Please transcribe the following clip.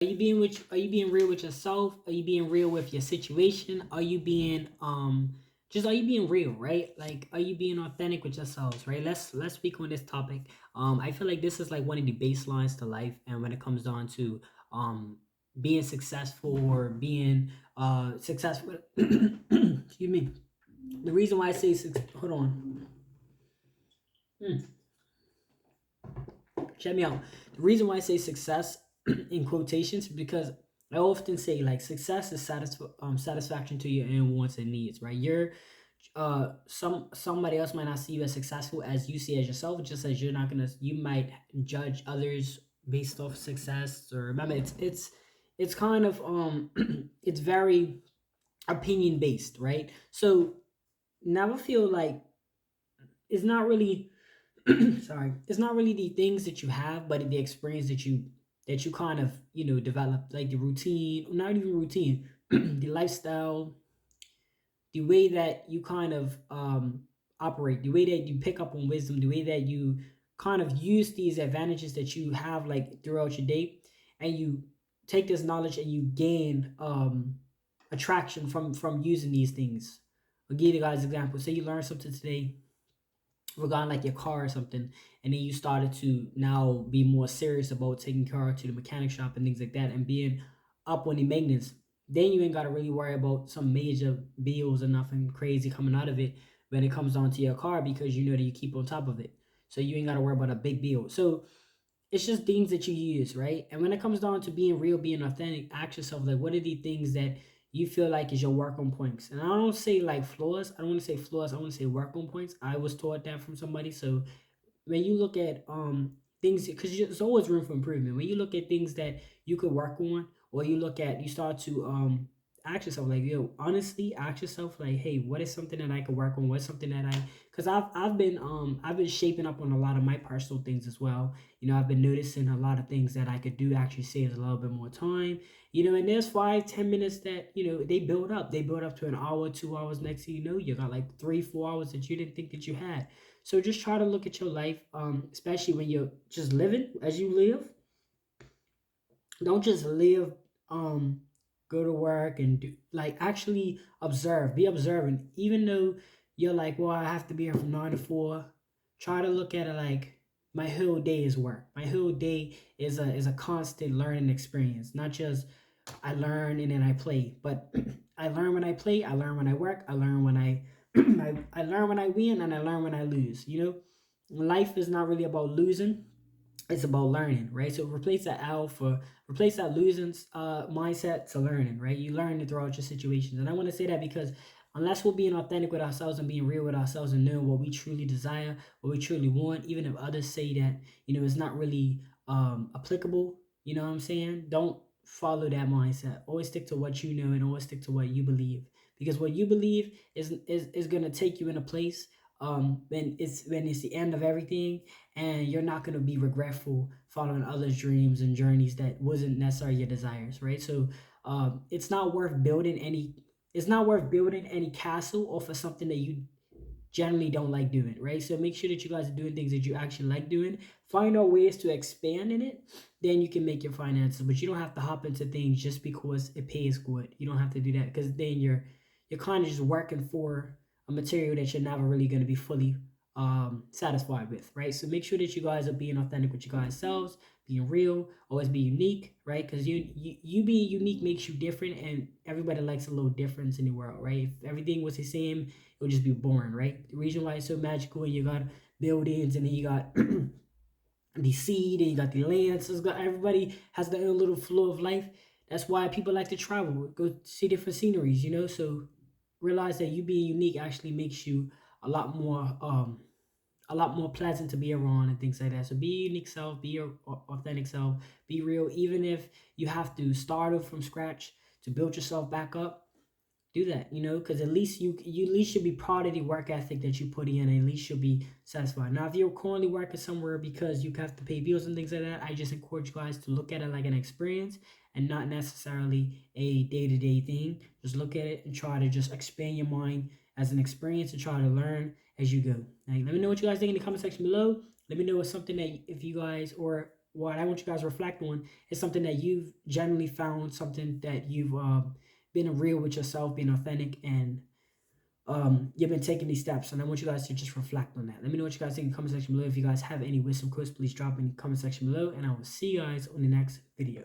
Are you being real with yourself? Are you being real with your situation? Are you being just are you being real, right? Like are you being authentic with yourselves, right? Let's speak on this topic. I feel like this is like one of the baselines to life, and when it comes down to um being successful or being successful excuse me. The reason why I say hold on. Hmm. Check me out. The reason why I say success in quotations is because I often say like success is satisfaction to your own wants and needs, right? You're somebody else might not see you as successful as you see as yourself, just as you're not gonna you might judge others based off success. Or remember, it's kind of it's very opinion based, right? So never feel like it's not really sorry, it's not really the things that you have, but the experience that you kind of develop, like the routine, not even routine, the lifestyle, the way that you kind of operate, the way that you pick up on wisdom, the way that you kind of use these advantages that you have like throughout your day, and you take this knowledge and you gain attraction from using these things. I'll give you guys an example. Say you learn something today regarding like your car or something, and then you started to now be more serious about taking car to the mechanic shop and things like that, and being up on the maintenance. Then you ain't got to really worry about some major bills or nothing crazy coming out of it when it comes down to your car, because you know that you keep on top of it, so you ain't got to worry about a big bill. So it's just things that you use, right? And when it comes down to being real, being authentic, ask yourself like, what are the things that you feel like is your work on points? And I don't say like flaws. I don't want to say flaws. I want to say work on points. I was taught that from somebody. So when you look at things, because there's always room for improvement. When you look at things that you could work on, or you look at, you start to ask yourself like, yo, honestly, ask yourself like, hey, what is something that I could work on? What's something that because I've been shaping up on a lot of my personal things as well. I've been noticing a lot of things that I could do actually saves a little bit more time. And there's 5, 10 minutes that they build up. They build up to an hour, 2 hours. Next thing you know, you got like 3, 4 hours that you didn't think that you had. So just try to look at your life, especially when you're just living as you live. Don't just live, um, go to work and do like actually observe, be observant. Even though you're like, well, I have to be here from 9 to 4. Try to look at it like my whole day is work. My whole day is a constant learning experience. Not just I learn and then I play, but I learn when I play, I learn when I work, I learn when I learn when I win, and I learn when I lose. Life is not really about losing, it's about learning, right? So replace that losing mindset to learning, right? You learn it throughout your situations. And I want to say that because unless we're being authentic with ourselves and being real with ourselves and knowing what we truly desire, what we truly want, even if others say that it's not really applicable, you know what I'm saying? Don't follow that mindset. Always stick to what you know, and always stick to what you believe, because what you believe is going to take you in a place when it's the end of everything, and you're not going to be regretful following others' dreams and journeys that wasn't necessarily your desires, right? So it's not worth building any castle off of something that you generally don't like doing, right? So make sure that you guys are doing things that you actually like doing. Find out ways to expand in it. Then you can make your finances, but you don't have to hop into things just because it pays good. You don't have to do that, because then you're kind of just working for a material that you're never really going to be fully satisfied with, right? So make sure that you guys are being authentic with you guys selves, being real, always be unique, right? Because you being unique makes you different, and everybody likes a little difference in the world, right? If everything was the same, it would just be boring, right? The reason why it's so magical, and you got buildings, and then you got the seed, and you got the land. So everybody has their own little flow of life. That's why people like to travel, go see different sceneries, So realize that you being unique actually makes you a lot more a lot more pleasant to be around and things like that. So be your unique self, be your authentic self, be real, even if you have to start off from scratch to build yourself back up. Do that, because at least you at least should be proud of the work ethic that you put in, and at least you'll be satisfied. Now, if you're currently working somewhere because you have to pay bills and things like that, I just encourage you guys to look at it like an experience and not necessarily a day-to-day thing. Just look at it and try to just expand your mind as an experience and try to learn as you go. Like, let me know what you guys think in the comment section below. Let me know what's something that if you guys or what I want you guys to reflect on is something that you've generally found, something that you've been real with yourself, being authentic, and you've been taking these steps. And I want you guys to just reflect on that. Let me know what you guys think in the comment section below. If you guys have any wisdom quotes, please drop in the comment section below, and I will see you guys on the next video.